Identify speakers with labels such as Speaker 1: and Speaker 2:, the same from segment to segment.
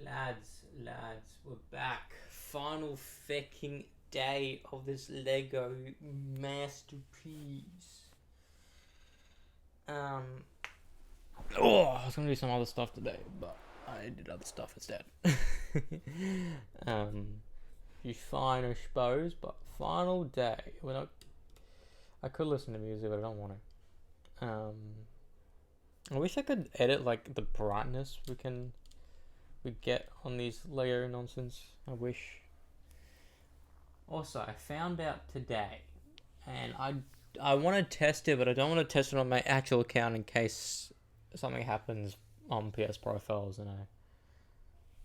Speaker 1: Lads, we're back. Final fucking day of this Lego masterpiece. I was gonna do some other stuff today, but I did other stuff instead. You fine, I suppose, but final day. I could listen to music, but I don't want to. I wish I could edit like the brightness we get on these Lego nonsense. I wish. Also, I found out today, and I want to test it, but I don't want to test it on my actual account in case something happens on PS profiles, and I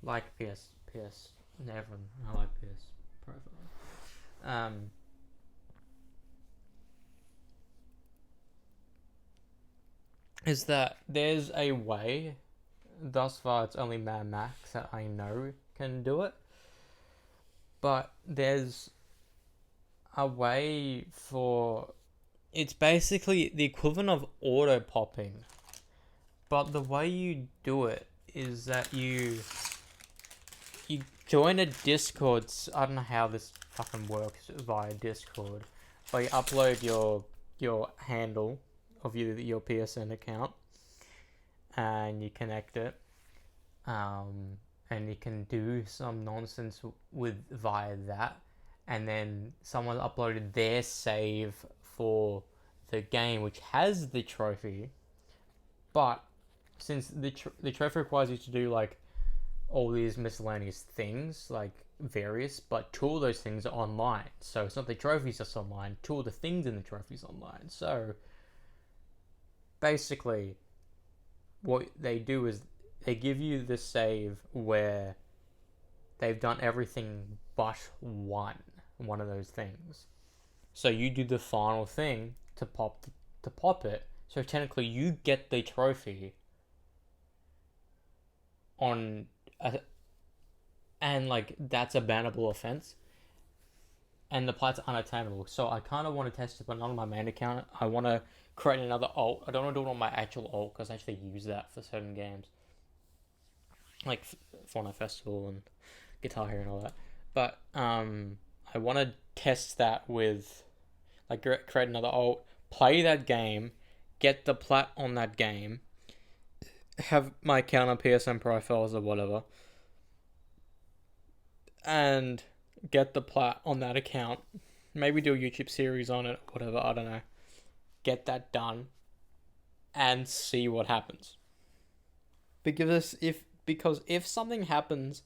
Speaker 1: like PS. Everyone, I like PS profiles. Is that there's a way. Thus far, it's only Mad Max that I know can do it, but there's a way for. It's basically the equivalent of auto popping, but the way you do it is that you join a Discord. I don't know how this fucking works via Discord, but you upload your handle of your PSN account, and you connect it, and you can do some nonsense with via that, and then someone uploaded their save for the game, which has the trophy, but since the trophy requires you to do like all these miscellaneous things, like various, but two of those things are online. So it's not the trophies that's online, two of the things in the trophies online. So basically, what they do is they give you the save where they've done everything but one of those things. So you do the final thing to pop it. So technically, you get the trophy on and like that's a bannable offense, and the plat's unattainable. So I kind of want to test it, but not on my main account. I want to create another alt. I don't want to do it on my actual alt because I actually use that for certain games, like Fortnite Festival and Guitar Hero and all that. But I want to test that with like create another alt, play that game, get the plat on that game, have my account on PSN profiles or whatever, and get the plat on that account. Maybe do a YouTube series on it, whatever. I don't know. Get that done, and see what happens. Because if something happens,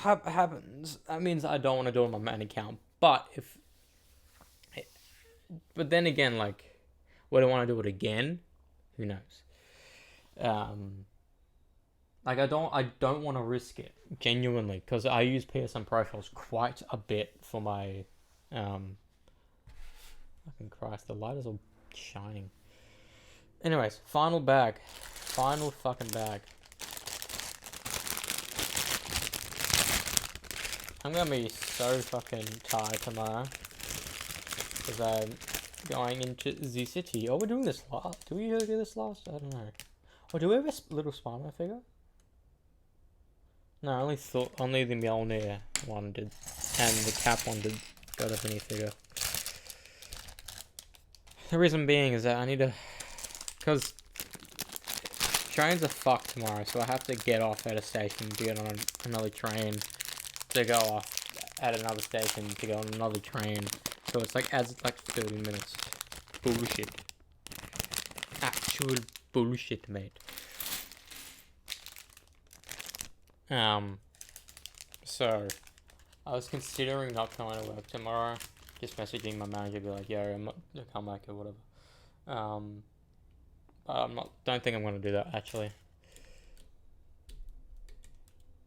Speaker 1: that means I don't want to do it on my main account. But then again, like, would I want to do it again? Who knows? Like I don't want to risk it genuinely because I use PSN profiles quite a bit for my fucking Christ, the light is all shining. Anyways, final fucking bag. I'm gonna be so fucking tired tomorrow because I'm going into the city. Oh, we're doing this last. Do we do this last? I don't know. Oh, do we have a little Spider-Man figure? No, I only the Mjolnir one did, and the Cap one did go to minifigure. The reason being is that I need to, because trains are fucked tomorrow, so I have to get off at a station to get on another train to go off at another station to go on another train. So it's like adds like 30 minutes. Bullshit. Actual bullshit, mate. So I was considering not going to work tomorrow. Just messaging my manager, be like, "Yo, I'm not gonna come back or whatever." I'm not. Don't think I'm gonna do that actually.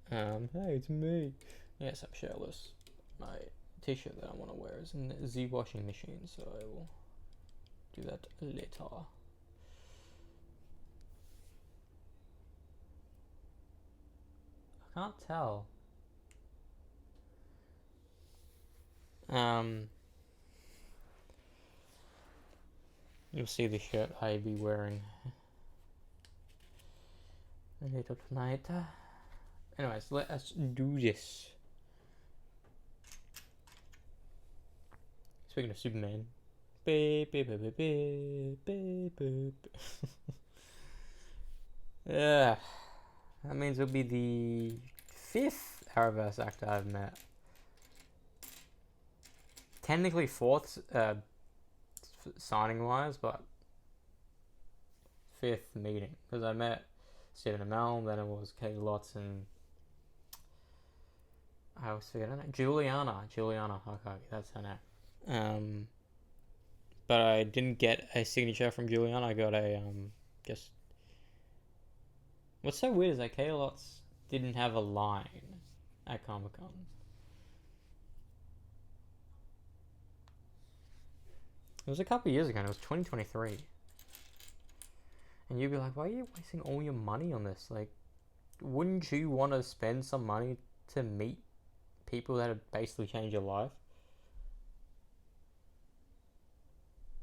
Speaker 1: Hey, it's me. Yes, I'm shirtless. My t-shirt that I want to wear is in the washing machine, so I will do that later. I can't tell. You'll see the shirt I be wearing. Later tonight. Anyways, let us do this. Speaking of Superman. Beep, beep, beep, beep, beep, beep. Yeah. That means it'll be the 5th Arrowverse actor I've met. Technically 4th, signing wise, but 5th meeting. Because I met Stephen Amell, then it was Katie Lotz and I always forget her name. Juliana Hakagi, that's her name. But I didn't get a signature from Juliana. I got a just. What's so weird is that Katie Lotz didn't have a line at Comic Con. It was a couple of years ago, and it was 2023. And you'd be like, why are you wasting all your money on this? Like, wouldn't you want to spend some money to meet people that have basically changed your life?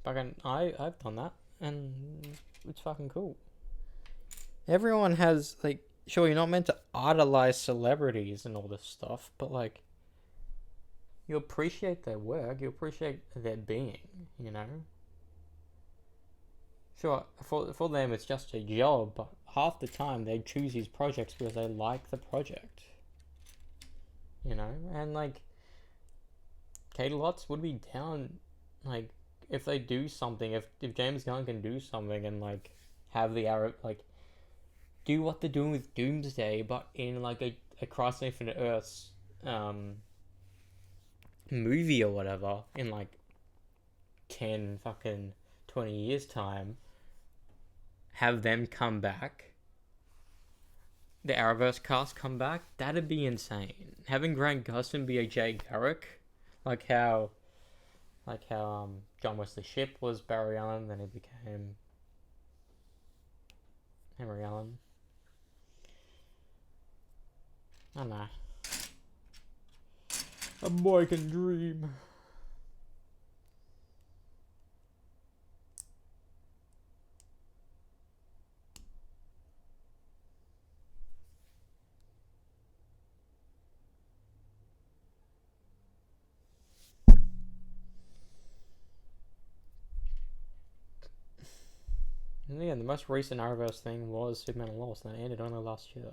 Speaker 1: Fucking, I've done that, and it's fucking cool. Everyone has, like, sure, you're not meant to idolize celebrities and all this stuff, but, like, you appreciate their work, you appreciate their being, you know? Sure, for them it's just a job, but half the time they choose these projects because they like the project. You know? And, like, Katie Lotz would be down, like, if they do something, if James Gunn can do something and, like, have the Arrow, like, do what they're doing with Doomsday, but in, like, a Across Infinite Earths, movie or whatever, in, like, 10 fucking 20 years time, have them come back, the Arrowverse cast come back, that'd be insane. Having Grant Gustin be a Jay Garrick, like how John Wesley Shipp was Barry Allen, then he became Henry Allen. I don't know. A boy can dream. And yeah, the most recent Arrowverse thing was Superman and Lois, and that ended only last year.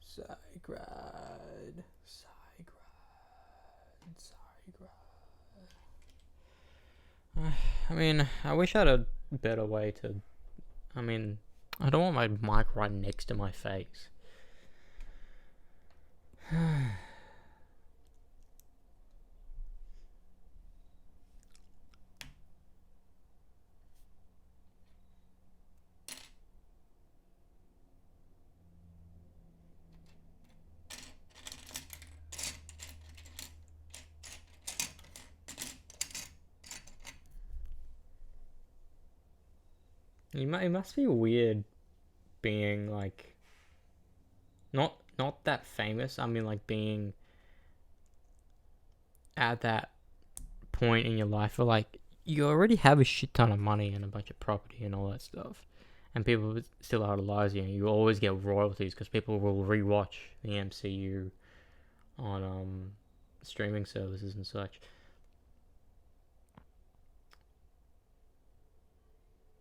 Speaker 1: Psygrad. I mean, I wish I had a better way to. I mean, I don't want my mic right next to my face. It must be weird being like not that famous. I mean, like being at that point in your life where like you already have a shit ton of money and a bunch of property and all that stuff, and people still idolize you. And you always get royalties because people will rewatch the MCU on streaming services and such.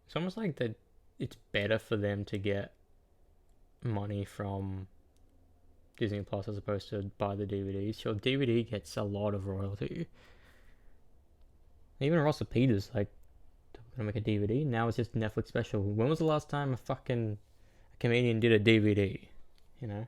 Speaker 1: It's almost like that. It's better for them to get money from Disney Plus as opposed to buy the DVDs. Sure, DVD gets a lot of royalty. Even Russell Peters, like, gonna make a DVD. Now it's just Netflix special. When was the last time a fucking comedian did a DVD? You know?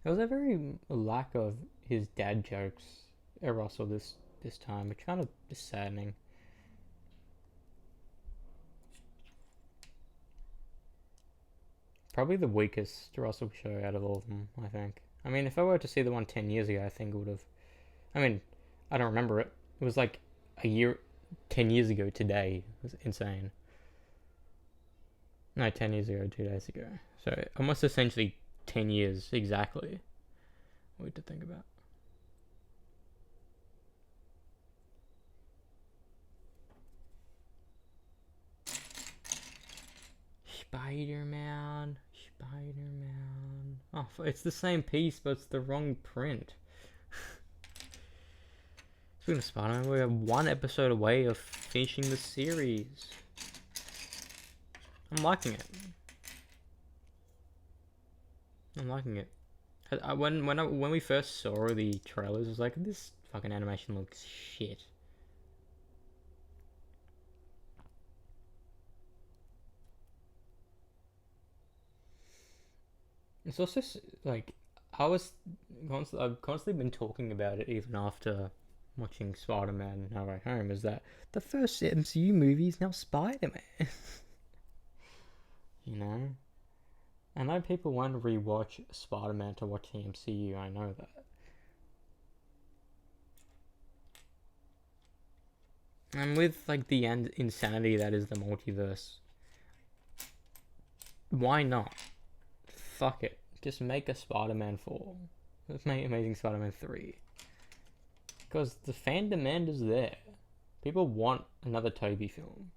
Speaker 1: There was a very lack of his dad jokes at Russell this time, which kind of is saddening. probably the weakest Russell show out of all of them, I think. I mean, if I were to see the one 10 years ago, I think it would have. I mean, I don't remember it. It was like a year, 10 years ago today. It was insane. No, 10 years ago, 2 days ago. So almost essentially 10 years exactly. Weird to think about. Spider-Man. Oh, it's the same piece, but it's the wrong print. Speaking of Spider-Man, we're one episode away of finishing the series. I'm liking it. When we first saw the trailers, I was like, this fucking animation looks shit. It's also like I've constantly been talking about it even after watching Spider-Man No Way Home. Is that the first MCU movie is now Spider-Man? You know, I know people want to rewatch Spider-Man to watch the MCU. I know that. And with like the insanity that is the multiverse, why not? Fuck it. Just make a Spider-Man 4. Let's make Amazing Spider-Man 3. Because the fan demand is there. People want another Tobey film.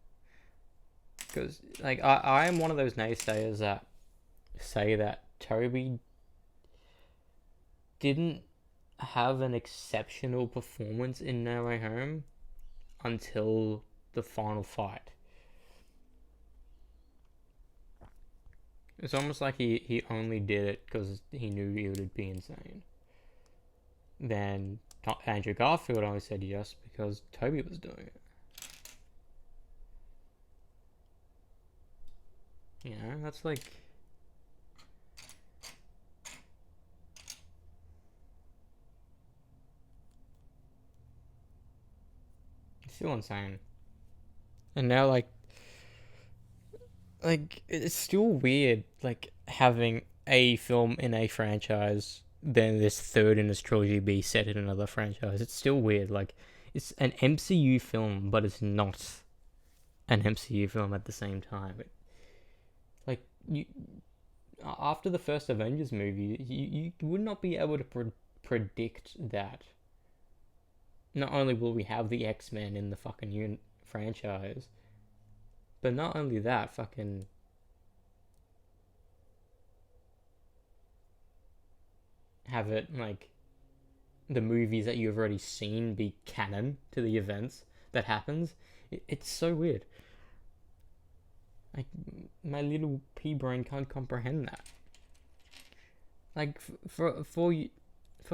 Speaker 1: Because, like, I am one of those naysayers that say that Tobey didn't have an exceptional performance in No Way Home until the final fight. It's almost like he only did it because he knew it would be insane. Then Andrew Garfield only said yes because Tobey was doing it. You know, that's like... It's still insane. And now, like, it's still weird, like, having a film in a franchise, then this third in this trilogy be set in another franchise. It's still weird. Like, it's an MCU film, but it's not an MCU film at the same time. Like, you after the first Avengers movie, you would not be able to predict that. Not only will we have the X-Men in the fucking franchise, but not only that, fucking... have it, like, the movies that you've already seen be canon to the events that happens. It's so weird. Like, my little pea brain can't comprehend that. Like, for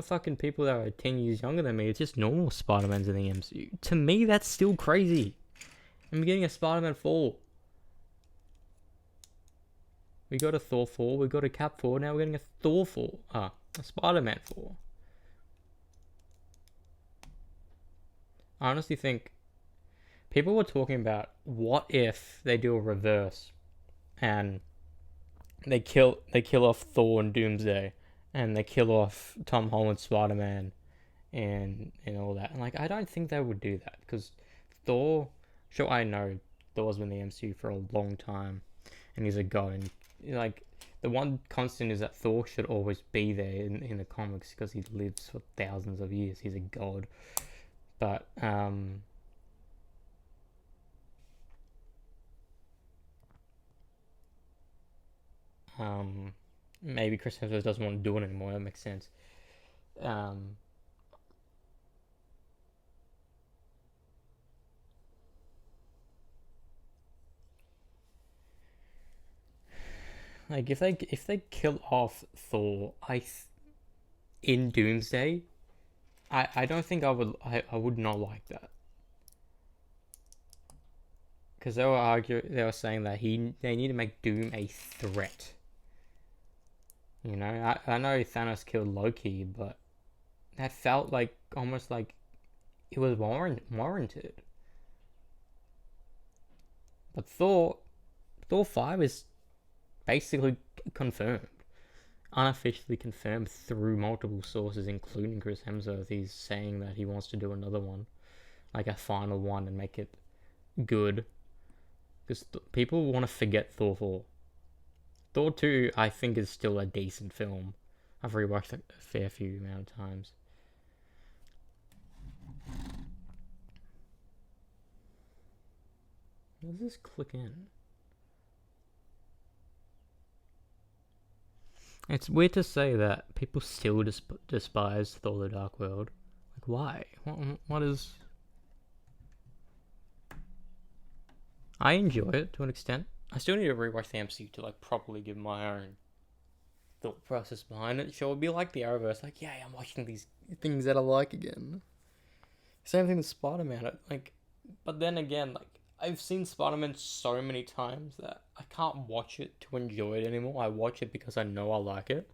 Speaker 1: fucking people that are 10 years younger than me, it's just normal Spider-Man's in the MCU. To me, that's still crazy. I'm getting a Spider-Man 4. We got a Thor 4, we got a Cap 4, now we're getting a Thor 4. A Spider-Man 4. I honestly think people were talking about what if they do a reverse and they kill off Thor and Doomsday and they kill off Tom Holland's Spider-Man and all that. And like, I don't think they would do that because Thor, sure, I know Thor's been in the MCU for a long time and he's a god, and like the one constant is that Thor should always be there in the comics because he lives for thousands of years. He's a god. But maybe Chris Hemsworth doesn't want to do it anymore. That makes sense. Like if they kill off Thor, in Doomsday, I don't think I would not like that. Because they were saying that they need to make Doom a threat. You know, I know Thanos killed Loki, but that felt like almost like it was warranted. But Thor 5 is basically confirmed, unofficially confirmed through multiple sources, including Chris Hemsworth. He's saying that he wants to do another one, like a final one, and make it good. Because people want to forget Thor 4. Thor 2, I think, is still a decent film. I've rewatched it a fair few amount of times. Does this click in? It's weird to say that people still despise Thor: The Dark World. Like, why? What is... I enjoy it to an extent. I still need to rewatch the MCU to like properly give my own thought process behind it. Sure, it'd be like the Arrowverse, like, yeah, I'm watching these things that I like again. Same thing with Spider-Man. Like, but then again, like, I've seen Spider-Man so many times that I can't watch it to enjoy it anymore. I watch it because I know I like it.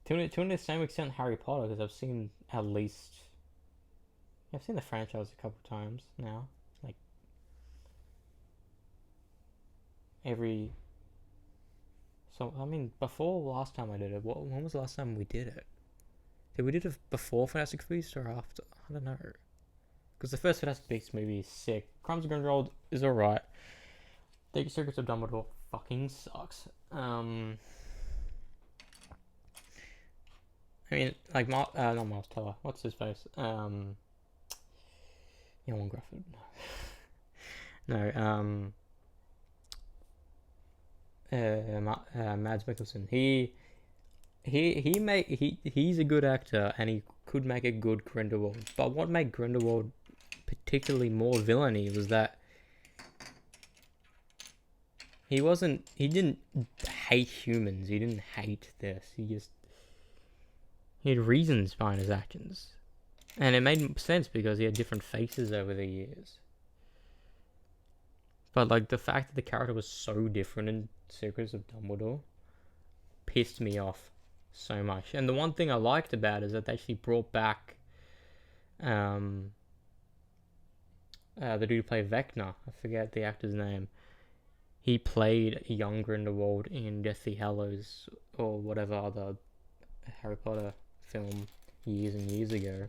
Speaker 1: To the same extent, Harry Potter, because I've seen at least... I've seen the franchise a couple times now. Like, every... So, I mean, before last time I did it, when was the last time we did it? Did we do it before Fantastic Beasts or after? I don't know. Because the first Fantastic Beasts movie is sick. Crimes of Grindelwald is alright. The Secrets of Dumbledore fucking sucks. I mean, like, not Miles Teller. What's his face? Ian Grufford. No, Mads Mikkelsen. He's a good actor, and he could make a good Grindelwald. But what made Grindelwald particularly more villainy was that he didn't hate humans. He didn't hate this. He had reasons behind his actions. And it made sense because he had different faces over the years. But like the fact that the character was so different in Secrets of Dumbledore pissed me off so much. And the one thing I liked about it is that they actually brought back the dude who played Vecna. I forget the actor's name. He played young Grindelwald in Deathly Hallows or whatever other Harry Potter film years and years ago.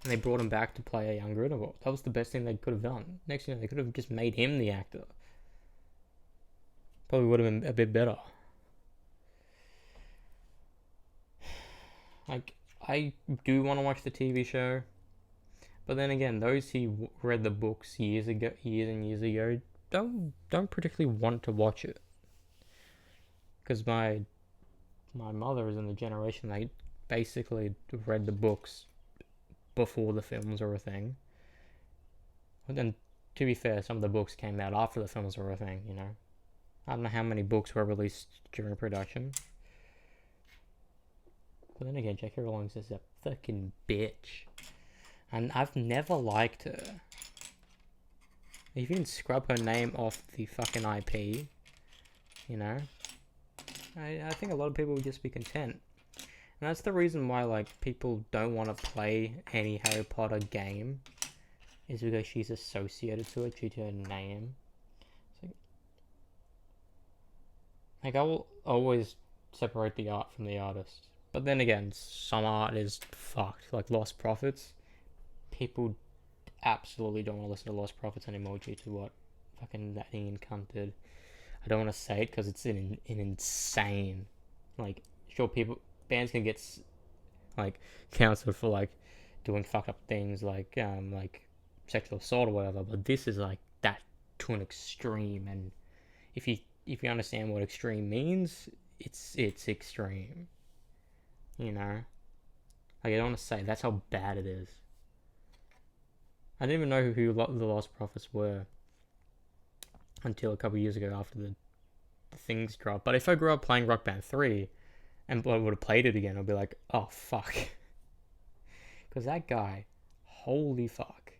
Speaker 1: And they brought him back to play a young Grindelwald. That was the best thing they could have done. Next thing, they could have just made him the actor. Probably would have been a bit better. Like, I do want to watch the TV show. But then again, those who read the books years and years ago, don't particularly want to watch it. Because my mother is in the generation they basically read the books before the films were a thing. But then, to be fair, some of the books came out after the films were a thing, you know. I don't know how many books were released during production. But then again, J.K. Rowling is a fucking bitch. And I've never liked her. If you can scrub her name off the fucking IP, you know, I think a lot of people would just be content. And that's the reason why, like, people don't want to play any Harry Potter game, is because she's associated to it due to her name. So, like, I will always separate the art from the artist. But then again, some art is fucked. Like Lost Prophets. People absolutely don't want to listen to Lost Prophets anymore due to what fucking that Ian cunt did. I don't want to say it because it's an insane... Like, sure, bands can get like cancelled for like doing fucked up things like sexual assault or whatever, but this is like that to an extreme. And if you understand what extreme means, it's extreme, you know. Like, I don't want to say that's how bad it is. I didn't even know who the Lost Prophets were until a couple years ago after the things dropped. But if I grew up playing Rock Band 3 and I would have played it again, I'd be like, oh, fuck. Because that guy, holy fuck.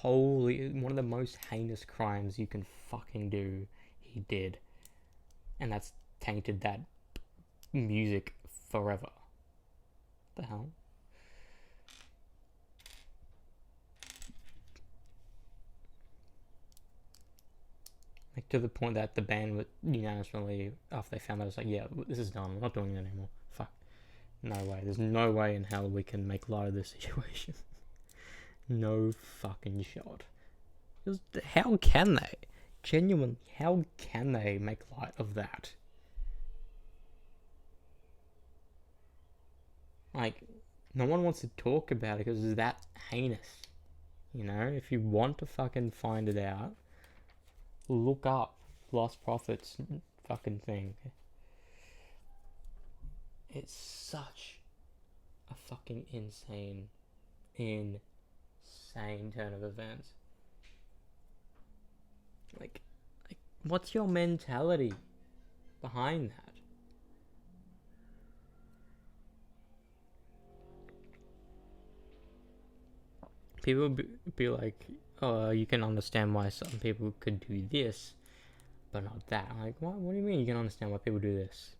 Speaker 1: One of the most heinous crimes you can fucking do, he did. And that's tainted that music forever. What the hell? Like, to the point that the band would unanimously, after they found out, was like, yeah, this is done. We're not doing it anymore. Fuck. No way. There's no way in hell we can make light of this situation. No fucking shot. Just, how can they? Genuinely, how can they make light of that? Like, no one wants to talk about it because it's that heinous. You know, if you want to fucking find it out, look up Lost Prophets fucking thing. It's such a fucking insane turn of events. Like, what's your mentality behind that? People be like, oh, you can understand why some people could do this, but not that. I'm like, what do you mean you can understand why people do this?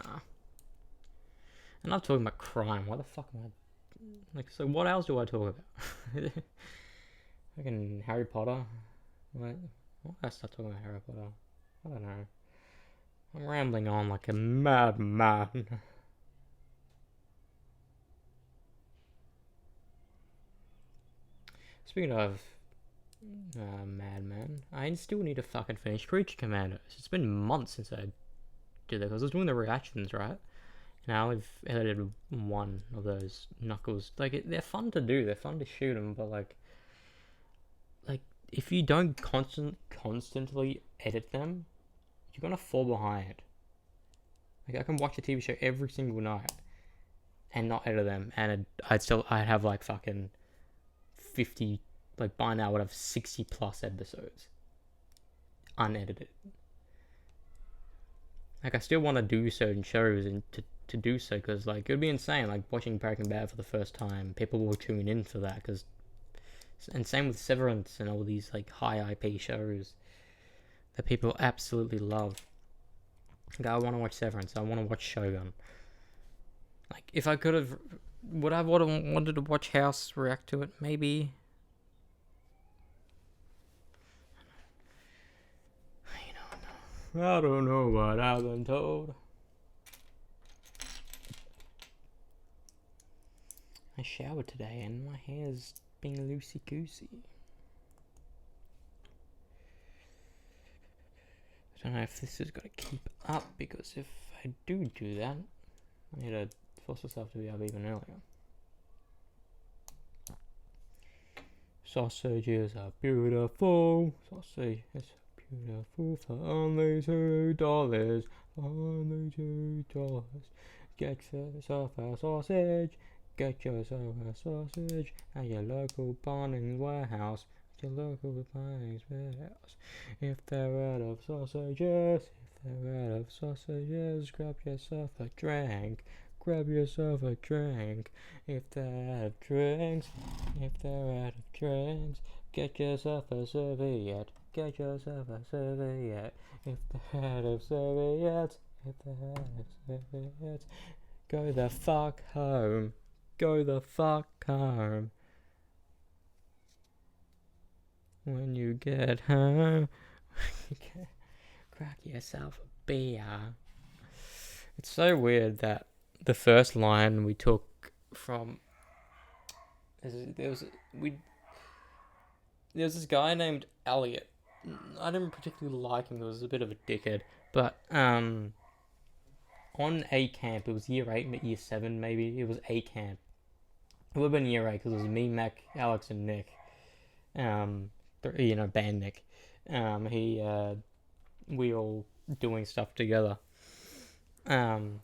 Speaker 1: Nah. And I'm talking about crime. Why the fuck am I... Like, so what else do I talk about? Fucking Harry Potter? What did I start talking about Harry Potter? I don't know. I'm rambling on like a madman. Speaking of madman, I still need to fucking finish Creature Commandos. It's been months since I did that because I was doing the reactions, right? Now I've edited one of those Knuckles. Like, they're fun to do. They're fun to shoot them, but like if you don't constantly edit them, you're gonna fall behind. Like, I can watch a TV show every single night and not edit them, and I'd have like fucking 50. Like, by now I would have 60 plus episodes unedited. Like, I still want to do certain shows and to do so, because like it would be insane. Like, watching Breaking Bad for the first time, people will tune in for that. Because, and same with Severance and all these like high IP shows that people absolutely love. Like, I want to watch Severance. I want to watch Shogun. Like, if I could have, would I have wanted to watch House react to it? Maybe. I don't know what I've been told. I showered today and my hair's being loosey-goosey. I don't know if this is going to keep up, because if I do that, I need to force myself to be up even earlier. Sausages are beautiful. Sausages are beautiful for only $2. Only $2. Get yourself a sausage. Get yourself a sausage at your local Bunnings warehouse. Your local Bunnings warehouse. If they're out of sausages, grab yourself a drink. Grab yourself a drink. If they're out of drinks, get yourself a serviette. Get yourself a serviette. If they're out of serviettes, go the fuck home. Go the fuck home. When you get home, crack yourself a beer. It's so weird that the first line we took from there was this guy named Elliot. I didn't particularly like him. He was a bit of a dickhead, but on A camp, it was year 8, year 7 maybe. It was A camp. It would have been year 8 because it was me, Mac, Alex, and Nick. Band Nick. We all doing stuff together. And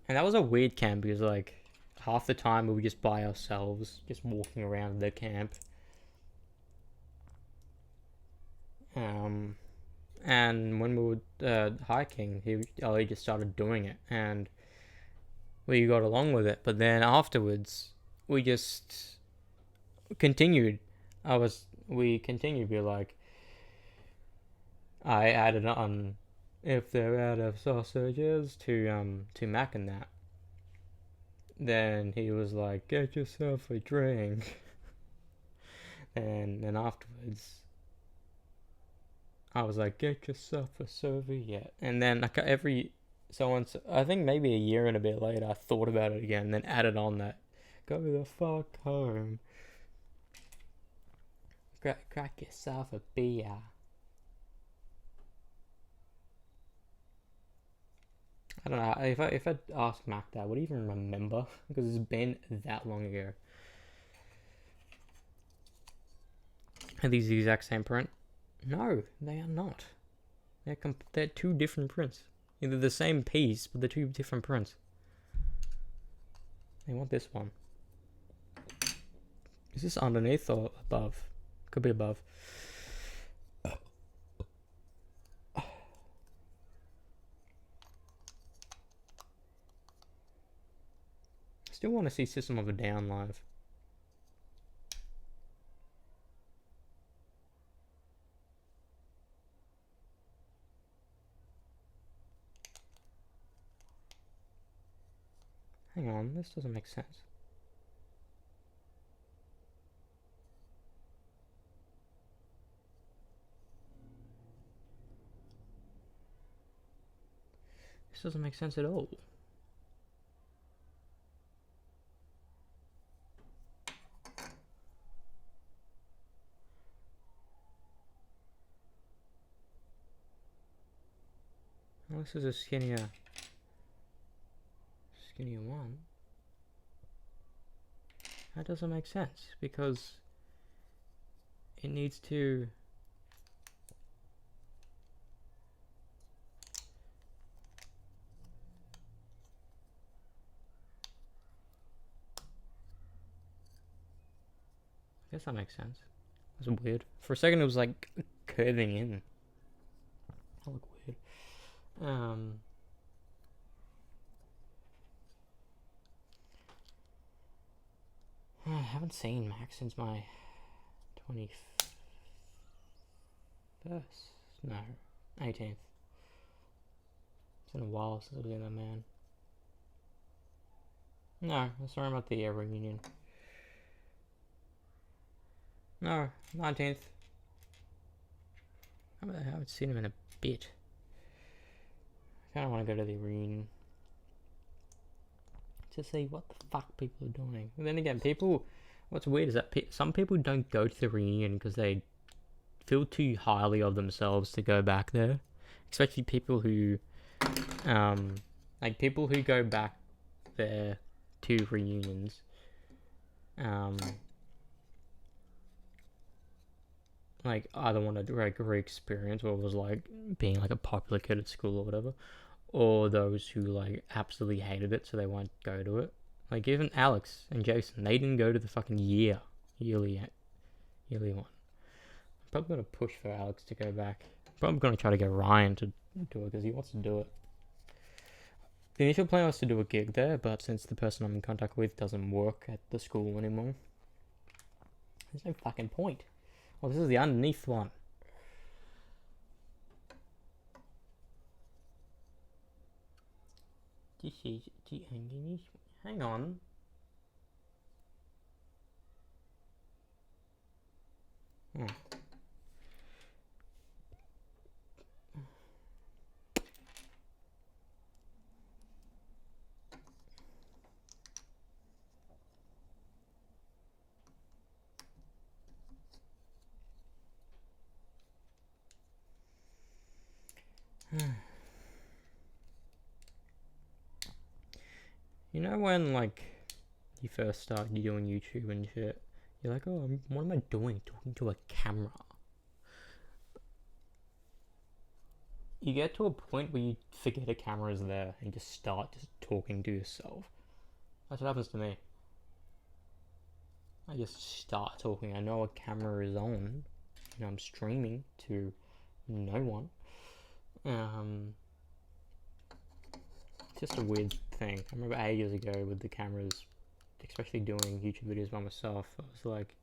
Speaker 1: that was a weird camp because like half the time we were just by ourselves, just walking around the camp. And when we were hiking, he just started doing it, and we got along with it. But then afterwards, we just continued. We continued to be like, I added on if they're out of sausages to Mac and that. then he was like, "Get yourself a drink." And then afterwards, I was like, "Get yourself a serviette." And then like I think maybe a year and a bit later, I thought about it again, and then added on that, "Go the fuck home. Crack yourself a beer." I don't know. If I'd asked Mac that, would he even remember? Because it's been that long ago. Are these the exact same print? No, they are not. They're two different prints. Either the same piece, but they're two different prints. I want this one. Is this underneath or above? Could be above. Still want to see System of a Down live. Hang on, this doesn't make sense. This doesn't make sense at all. Well, this is a skinnier one. That doesn't make sense because it needs to. I guess that makes sense. That's weird. For a second, it was like curving in. That looked weird. I haven't seen Max since my 21st. No, 18th. It's been a while since I've seen that man. No, I saw him at the reunion. No, 19th. I haven't seen him in a bit. I kind of want to go to the reunion to see what the fuck people are doing. And then again, what's weird is that some people don't go to the reunion because they feel too highly of themselves to go back there. Especially people who, people who go back there to reunions, like either want to like re-experience what it was like being like a popular kid at school or whatever, or those who like absolutely hated it so they won't go to it. Like even Alex and Jason, they didn't go to the fucking yearly one. I'm probably gonna push for Alex to go back. I'm probably gonna try to get Ryan to do it because he wants to do it. The initial plan was to do a gig there, but since the person I'm in contact with doesn't work at the school anymore, there's no fucking point. Oh, this is the underneath one. This is the underneath. Hang on. Oh. You know when like you first start doing YouTube and shit, you're like, oh, what am I doing? Talking to a camera. You get to a point where you forget a camera is there and just start just talking to yourself. That's what happens to me. I just start talking. I know a camera is on. You know, I'm streaming to no one. Just a weird thing. I remember ages ago with the cameras, especially doing YouTube videos by myself, I was like,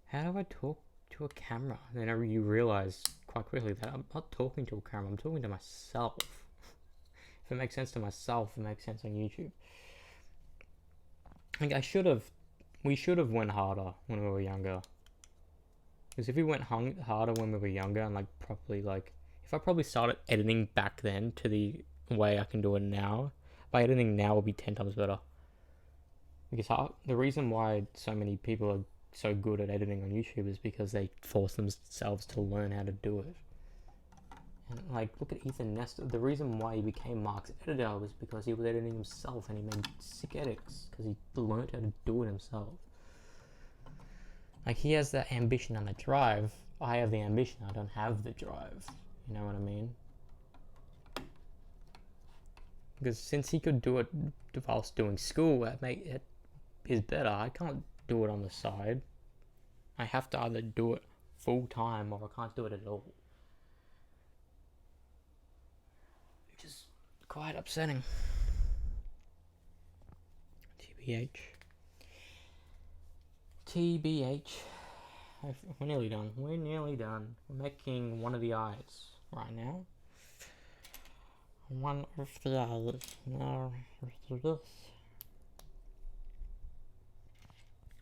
Speaker 1: how do I talk to a camera? And then you realize quite quickly that I'm not talking to a camera, I'm talking to myself. If it makes sense to myself, it makes sense on YouTube. Like we should have went harder when we were younger. Because if we went harder when we were younger and like properly like, if I probably started editing back then to the way I can do it now, by editing now will be 10 times better. Because the reason why so many people are so good at editing on YouTube is because they force themselves to learn how to do it. And like, look at Ethan Nestor. The reason why he became Mark's editor was because he was editing himself and he made sick edits because he learned how to do it himself. Like, he has that ambition and the drive. I have the ambition, I don't have the drive. You know what I mean? Because since he could do it whilst doing school, it is better. I can't do it on the side. I have to either do it full time or I can't do it at all. Which is quite upsetting. TBH. We're nearly done. We're making one of the eyes right now. One of the eyes. Now, this.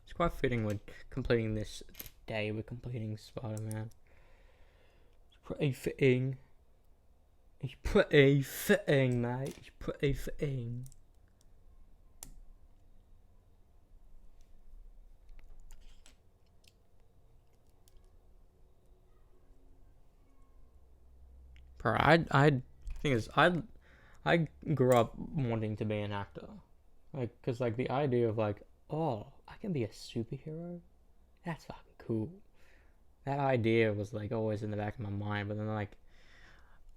Speaker 1: It's quite fitting we're completing this day. We're completing Spider-Man. It's pretty fitting. It's pretty fitting, mate. It's pretty fitting. Bro, I grew up wanting to be an actor, like, cause like the idea of like, oh, I can be a superhero, that's fucking cool. That idea was like always in the back of my mind, but then like,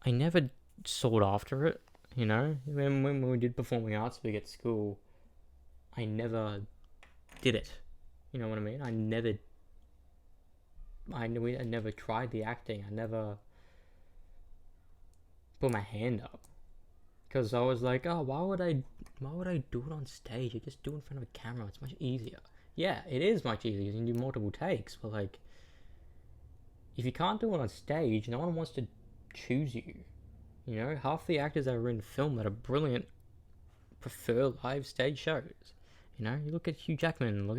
Speaker 1: I never sought after it. You know, when we did performing arts week at school, I never did it. You know what I mean? I never tried the acting. I never put my hand up because I was like, oh, why would I do it on stage? I just do it in front of a camera. It's much easier. Yeah, it is much easier. You can do multiple takes, but like, if you can't do it on stage, no one wants to choose you. You know, half the actors that are in film that are brilliant prefer live stage shows. You know, you look at Hugh Jackman. Look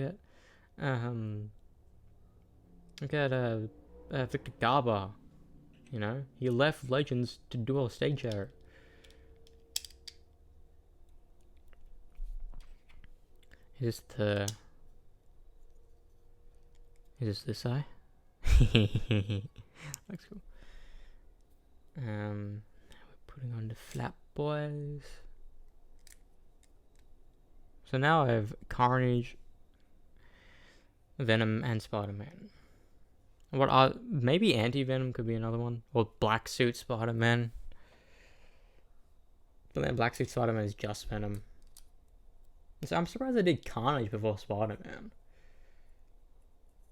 Speaker 1: at Victor Garber. You know, he left Legends to do a stage show. Is this eye? Looks cool. Now we're putting on the flap boys. So now I have Carnage, Venom, and Spider-Man. Maybe Anti-Venom could be another one, or Black Suit Spider-Man. But then Black Suit Spider-Man is just Venom. So I'm surprised I did Carnage before Spider-Man,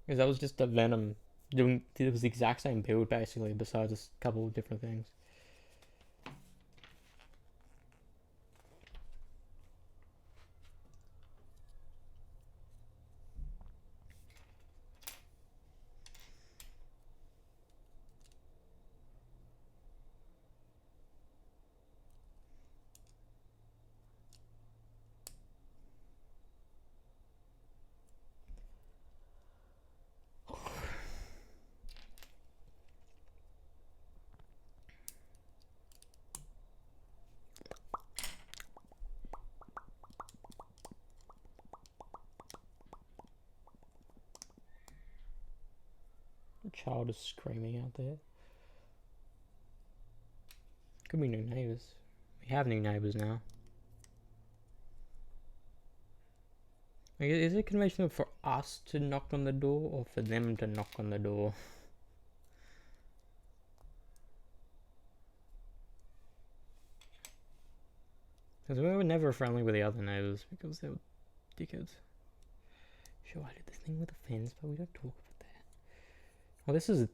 Speaker 1: because that was just a Venom it was the exact same build basically, besides a couple of different things. A child is screaming out there. Could be new neighbours. We have new neighbours now. Like, is it conventional for us to knock on the door or for them to knock on the door? Because we were never friendly with the other neighbours because they were dickheads. Sure, I did this thing with the fence, but we don't talk about that. Well, this is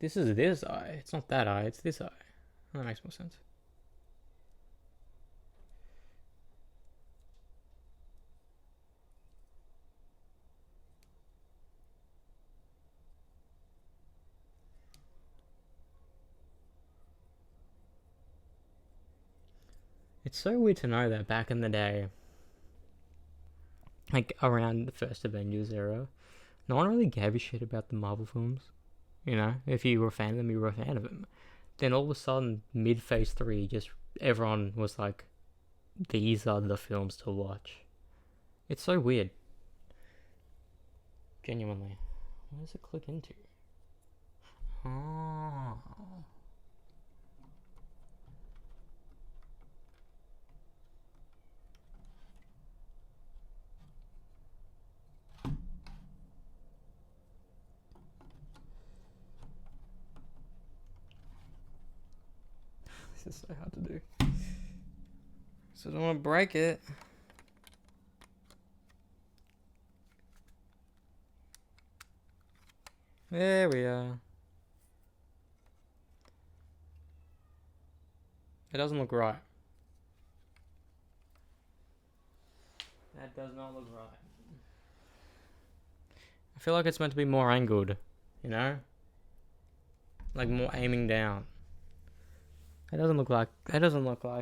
Speaker 1: this eye. It's not that eye, it's this eye. That makes more sense. It's so weird to know that back in the day, like around the first Avengers era, no one really gave a shit about the Marvel films. You know, if you were a fan of them, you were a fan of them. Then all of a sudden, mid Phase 3, just everyone was like, these are the films to watch. It's so weird. Genuinely. Where does it click into? Oh. This is so hard to do. So I don't want to break it. There we are. It doesn't look right. That does not look right. I feel like it's meant to be more angled, you know? Like more aiming down. It doesn't look like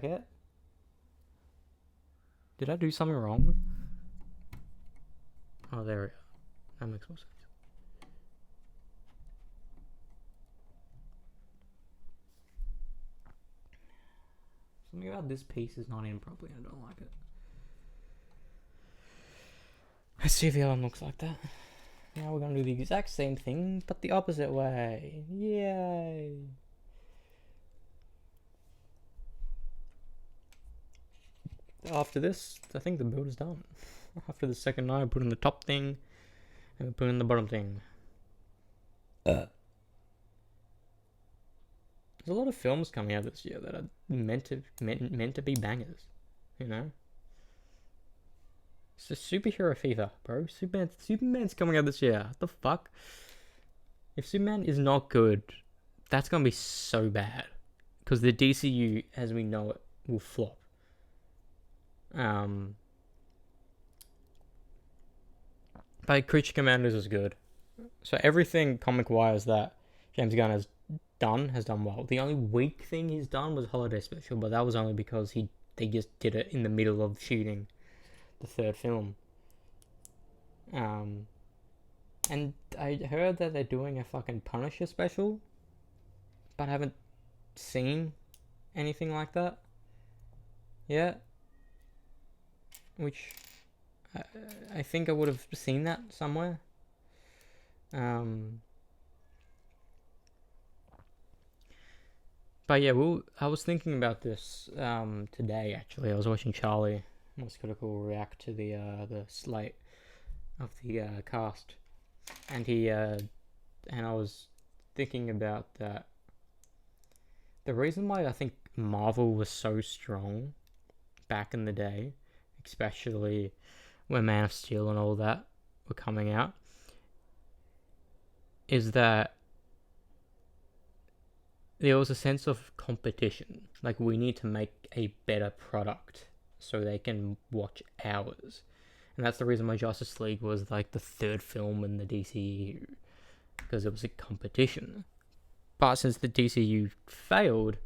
Speaker 1: it. Did I do something wrong? Oh, there we go. That makes more sense. Something about this piece is not in properly. I don't like it. Let's see if the other one looks like that. Now we're going to do the exact same thing, but the opposite way. Yay! After this, I think the build is done. After the second night, I put in the top thing, and we put in the bottom thing. There's a lot of films coming out this year that are meant to be bangers, you know? It's a superhero fever, bro. Superman's coming out this year. What the fuck? If Superman is not good, that's gonna be so bad. Because the DCU, as we know it, will flop. But Creature Commandos is good. So everything comic-wise that James Gunn has done well. The only weak thing he's done was Holiday Special, but that was only because they just did it in the middle of shooting the third film. And I heard that they're doing a fucking Punisher special, but I haven't seen anything like that yet. Which I think I would have seen that somewhere. But yeah, I was thinking about this today. Actually, I was watching Charlie Most Critical react to the slate of the cast, and I was thinking about that. The reason why I think Marvel was so strong back in the day, especially when Man of Steel and all that were coming out, is that there was a sense of competition. Like, we need to make a better product so they can watch ours. And that's the reason why Justice League was like the third film in the DCU, because it was a competition. But since the DCU failed,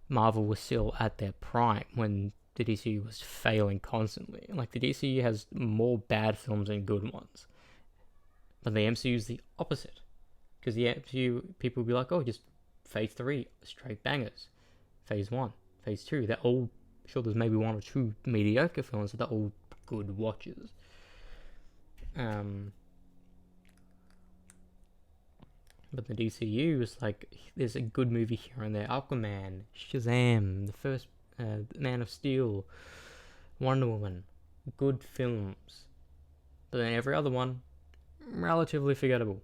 Speaker 1: Marvel was still at their prime when the DCU was failing constantly. Like, the DCU has more bad films than good ones. But the MCU is the opposite. Because the MCU, people will be like, oh, just Phase 3, straight bangers. Phase 1, Phase 2, they're all, sure, there's maybe one or two mediocre films, but they're all good watches. But the DCU is like, there's a good movie here and there. Aquaman, Shazam, the first Man of Steel, Wonder Woman, good films. But then every other one, relatively forgettable.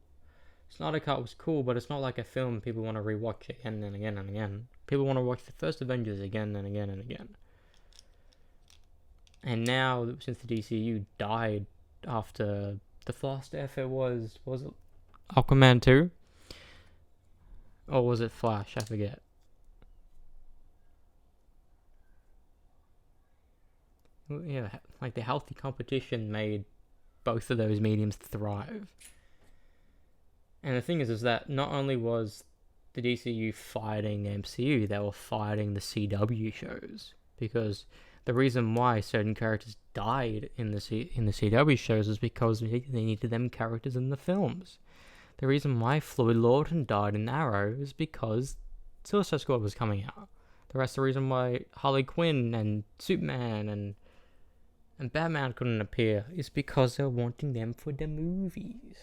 Speaker 1: Snyder Cut was cool, but it's not like a film people want to rewatch again and again and again. People want to watch the first Avengers again and again and again. And now, since the DCU died after the last effort was it Aquaman 2? Or was it Flash? I forget. Yeah, like the healthy competition made both of those mediums thrive. And the thing is that not only was the DCU fighting the MCU, they were fighting the CW shows, because The reason why certain characters died in the CW shows is because they needed them characters in the films. The reason why Floyd Lawton died in Arrow is because Suicide Squad was coming out. The rest of the reason why Harley Quinn and Superman and Batman couldn't appear is because they're wanting them for the movies.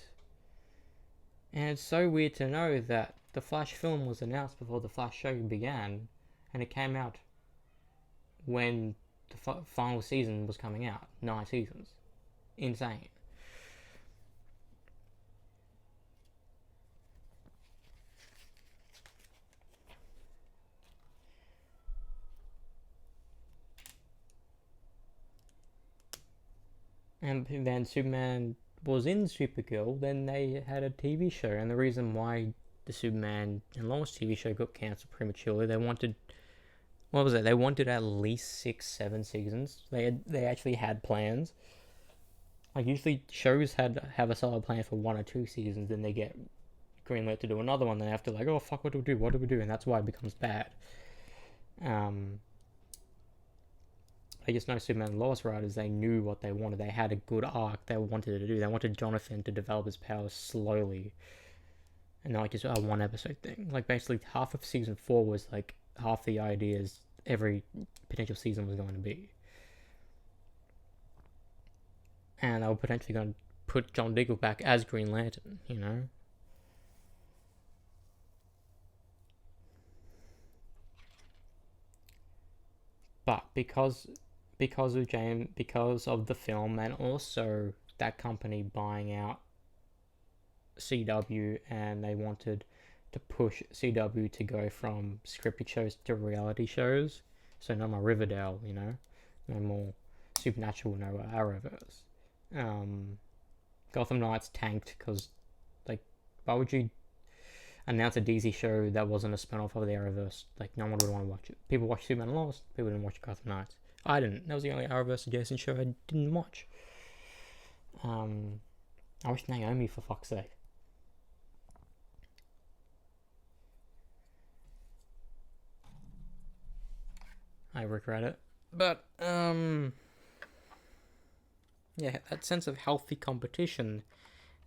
Speaker 1: And it's so weird to know that the Flash film was announced before the Flash show began, and it came out when the final season was coming out. 9 seasons. Insane. And then Superman was in Supergirl, then they had a TV show, and the reason why the Superman and Lois TV show got cancelled prematurely, they wanted, what was it? They wanted at least 6-7 seasons. They actually had plans. Like usually shows have a solid plan for 1 or 2 seasons, then they get greenlit to do another one. Then they have to like, oh fuck, what do we do? What do we do? And that's why it becomes bad. I just know Superman and Lois writers, they knew what they wanted. They had a good arc they wanted to do. They wanted Jonathan to develop his powers slowly. And not like just a 1 episode thing. Like basically half of season 4 was like half the ideas every potential season was going to be. And they were potentially going to put John Diggle back as Green Lantern, you know? But because of the film, and also that company buying out CW, and they wanted to push CW to go from scripted shows to reality shows. So no more Riverdale, you know, no more Supernatural, no Arrowverse. Gotham Knights tanked because, like, why would you announce a DC show that wasn't a spin-off of the Arrowverse? Like, no one would want to watch it. People watched Superman and Lois, people didn't watch Gotham Knights. I didn't. That was the only Arrowverse adjacent show I didn't watch. I wish Naomi, for fuck's sake. I regret it. But, yeah, that sense of healthy competition.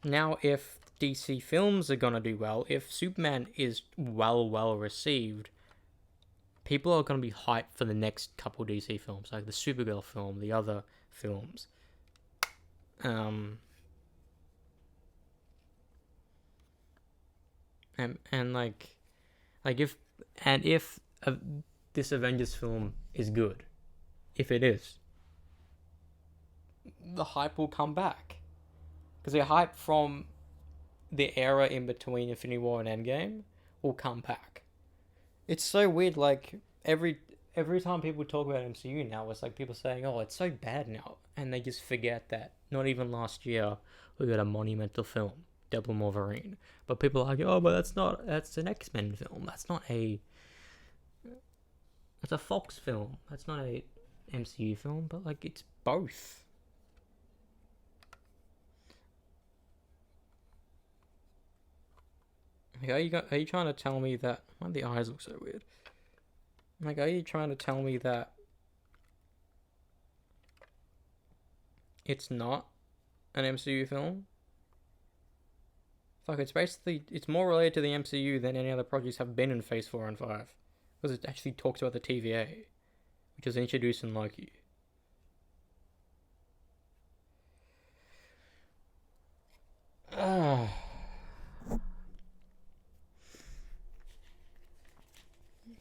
Speaker 1: Now, if DC films are gonna do well, if Superman is well received, people are gonna be hyped for the next couple DC films, like the Supergirl film, the other films. And like if this Avengers film is good, if it is, the hype will come back, because the hype from the era in between Infinity War and Endgame will come back. It's so weird. Like every time people talk about MCU now, it's like people saying, "Oh, it's so bad now," and they just forget that not even last year we got a monumental film, Double Wolverine. But people are like, "Oh, but that's an X-Men film. That's a Fox film. That's not a MCU film." But like, it's both. Like, are you trying to tell me that? Why do the eyes look so weird? Like, are you trying to tell me that it's not an MCU film? Fuck, it's more related to the MCU than any other projects have been in Phase 4 and 5. Because it actually talks about the TVA, which was introduced in Loki.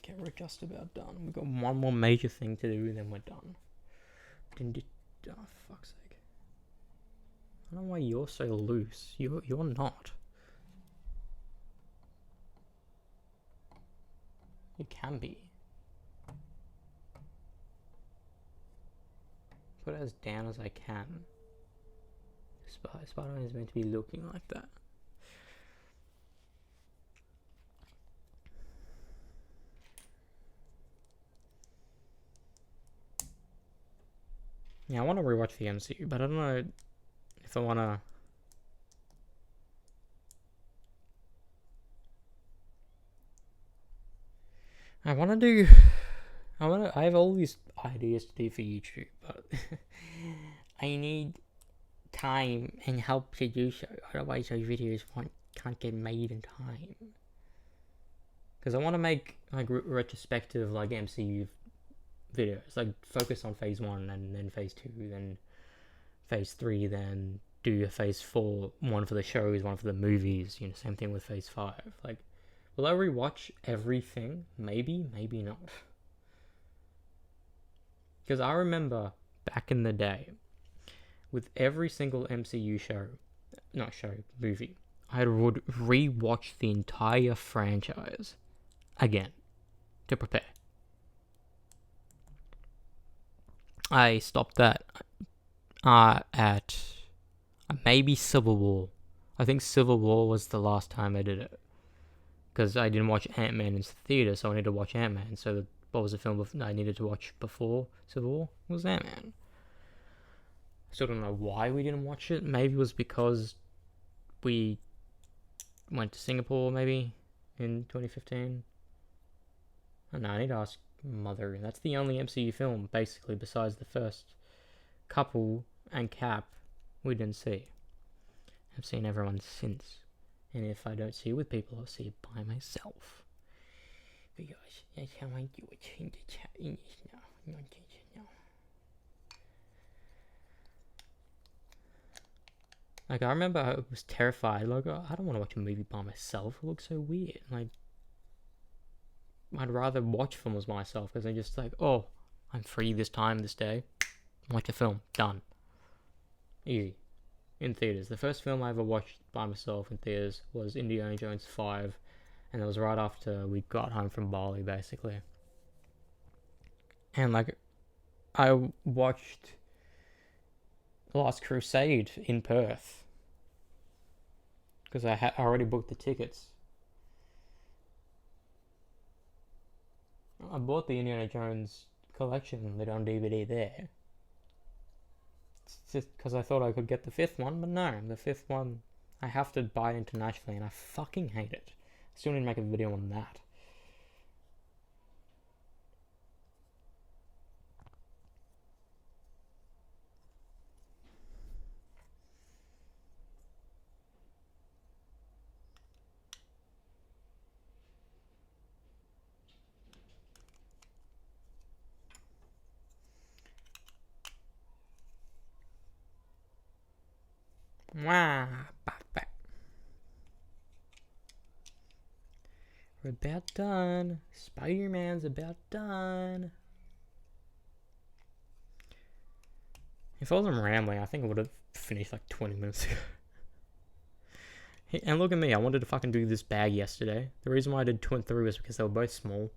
Speaker 1: Okay, we're just about done. We've got one more major thing to do, and then we're done. Oh, fuck's sake. I don't know why you're so loose. You're not. You can be. Put it as down as I can. Spider-Man is meant to be looking like that. Yeah, I want to rewatch the MCU, but I don't know if I want to... I want to do I have all these ideas to do for YouTube, but I need time and help to do so. Otherwise, those videos can't get made in time. Because I want to make like retrospective like MCU videos, like focus on Phase 1 and then Phase 2, then Phase 3, then do a Phase 4, one for the shows, one for the movies. You know, same thing with Phase 5. Like, will I rewatch everything? Maybe, maybe not. Because I remember back in the day, with every single MCU movie, I would re-watch the entire franchise again to prepare. I stopped that at maybe Civil War. I think Civil War was the last time I did it. Because I didn't watch Ant-Man in the theater, so I needed to watch Ant-Man. So what was the film I needed to watch before Civil War? It was Ant-Man. I still don't know why we didn't watch it. Maybe it was because we went to Singapore, maybe, in 2015. I don't know, I need to ask Mother. That's the only MCU film, basically, besides the first couple and Cap, we didn't see. I've seen everyone since. And if I don't see it with people, I'll see it by myself. Because that's how I do it in the chat now. Like, I remember I was terrified. Like, I don't want to watch a movie by myself. It looks so weird. Like, I'd rather watch films myself because I'm just like, oh, I'm free this time, this day. Watch a film. Done. Easy. In theaters. The first film I ever watched by myself in theaters was Indiana Jones 5. And it was right after we got home from Bali, basically. And, like, I watched Last Crusade in Perth. Because I had already booked the tickets. I bought the Indiana Jones collection and on DVD there. It's just because I thought I could get the fifth one, but no, the fifth one I have to buy it internationally and I fucking hate it. I still need to make a video on that. Wah, back. We're about done. Spider-Man's about done. If I wasn't rambling, I think I would have finished like 20 minutes ago. And look at me, I wanted to fucking do this bag yesterday. The reason why I did 2 and 3 was because they were both small.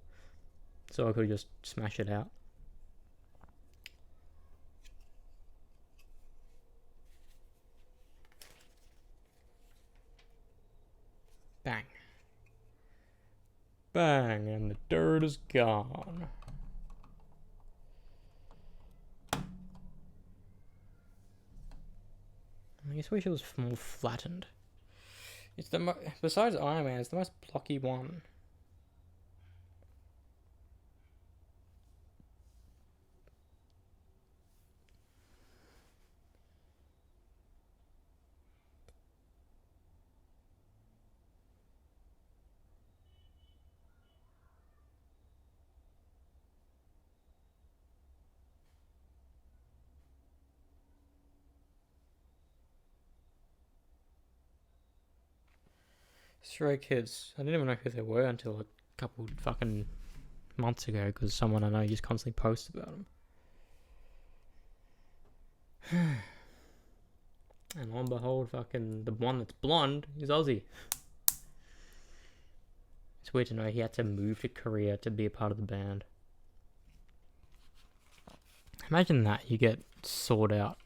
Speaker 1: So I could just smash it out. Bang. Bang, and the dirt is gone. I just wish it was more flattened. It's the besides Iron Man, it's the most blocky one. Stray Kids. I didn't even know who they were until a couple fucking months ago because someone I know just constantly posts about them. And lo and behold, fucking the one that's blonde is Ozzy. It's weird to know he had to move to Korea to be a part of the band. Imagine that, you get sought out.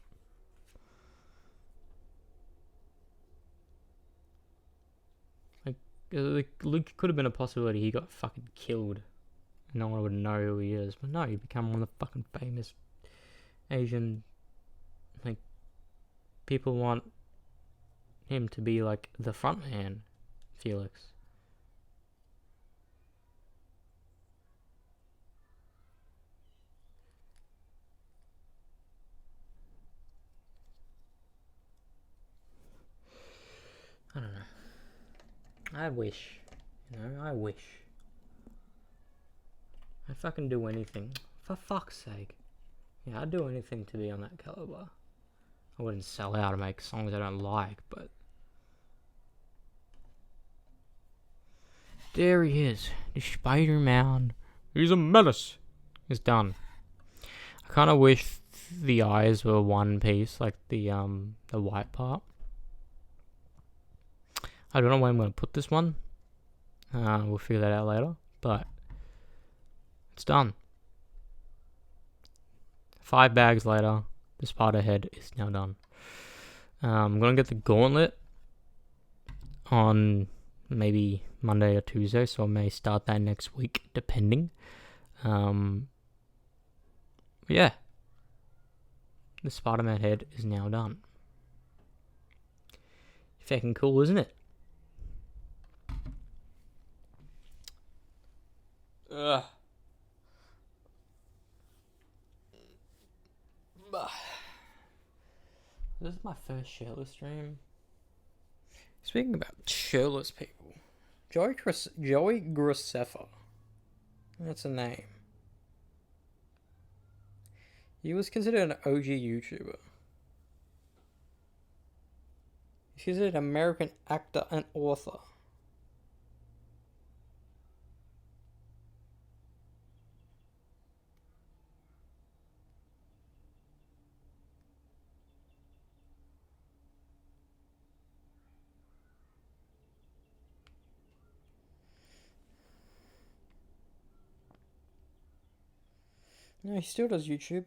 Speaker 1: Luke could have been a possibility he got fucking killed. No one would know who he is. But no, he become one of the fucking famous Asian, like, people want him to be like the front man, Felix. I wish. I wish. I'd fucking do anything. For fuck's sake. Yeah, I'd do anything to be on that caliber. I wouldn't sell out to make songs I don't like, but... There he is. The Spider-Man. He's a menace. He's done. I kind of wish the eyes were one piece, like the white part. I don't know where I'm going to put this one. We'll figure that out later, but it's done. 5 bags later, the spider head is now done. I'm going to get the gauntlet on maybe Monday or Tuesday, so I may start that next week, depending. Yeah. The Spider-Man head is now done. Fucking cool, isn't it? Ugh. This is my first shirtless stream. Speaking about shirtless people, Joey Graceffa. That's a name. He was considered an OG YouTuber. He's considered an American actor and author. No, he still does YouTube.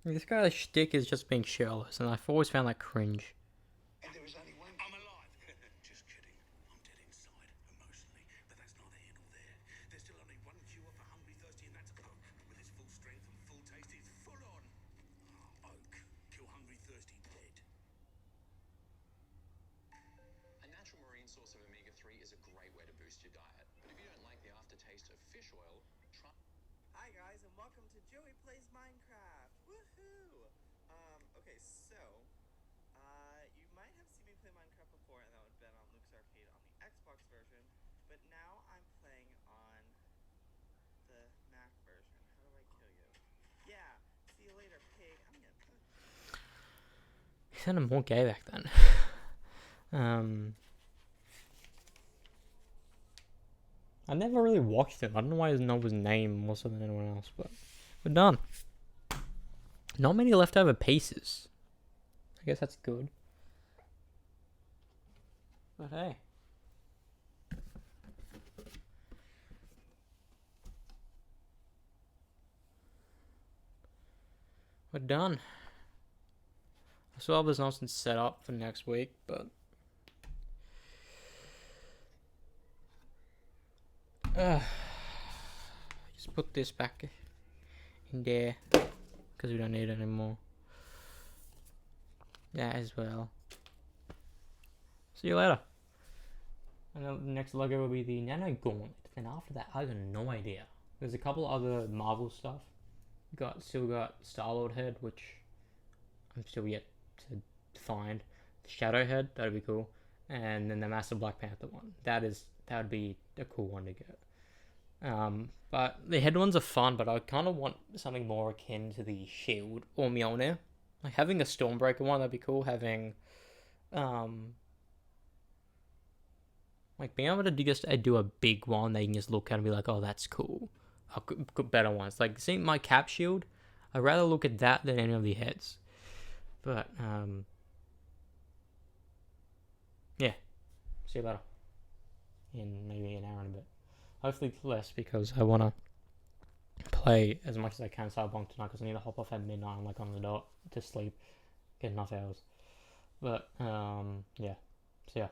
Speaker 1: This guy's shtick is just being shirtless, and I've always found that cringe.
Speaker 2: And there is only one. I'm alive. Just kidding. I'm dead inside, emotionally, but that's neither here nor there. There's still only one cure for hungry, thirsty, and that's Oak. With his full strength and full taste, he's full on. Oak, kill hungry, thirsty, dead.
Speaker 3: A natural marine source of omega-3 is a great way to boost your diet. But if you don't like the aftertaste of fish oil, try...
Speaker 4: Hi guys, and welcome to Joey Plays Minecraft. Woohoo! Okay, so you might have seen me play Minecraft before, and that would have been on Luke's Arcade on the Xbox version. But now I'm playing on the Mac version. How do I kill you? Yeah. See you later, pig. I'm gonna punch you.
Speaker 1: He sounded more gay back then. I never really watched him. I don't know why I know his name more so than anyone else, but we're done. Not many leftover pieces. I guess that's good. But hey. We're done. I still have this nonsense set up for next week, but... just put this back in there because we don't need it anymore. That as well. See you later. And the next logo will be the Nano Gauntlet. And after that, I have no idea. There's a couple other Marvel stuff. Still got Star-Lord head, which I'm still yet to find. The Shadow head, that'd be cool. And then the Massive Black Panther one. That would be a cool one to get. But the head ones are fun, but I kind of want something more akin to the Shield or Mjolnir. Like having a Stormbreaker one, that'd be cool. Having, like being able to just do a big one that you can just look at and be like, oh, that's cool. Better ones. Like, see my Cap Shield, I'd rather look at that than any of the heads. But, yeah. See you later. In maybe an hour and a bit. Hopefully less, because I want to play as much as I can Cyberpunk tonight, because I need to hop off at midnight. I'm like on the dot to sleep, get enough hours. But yeah. So yeah.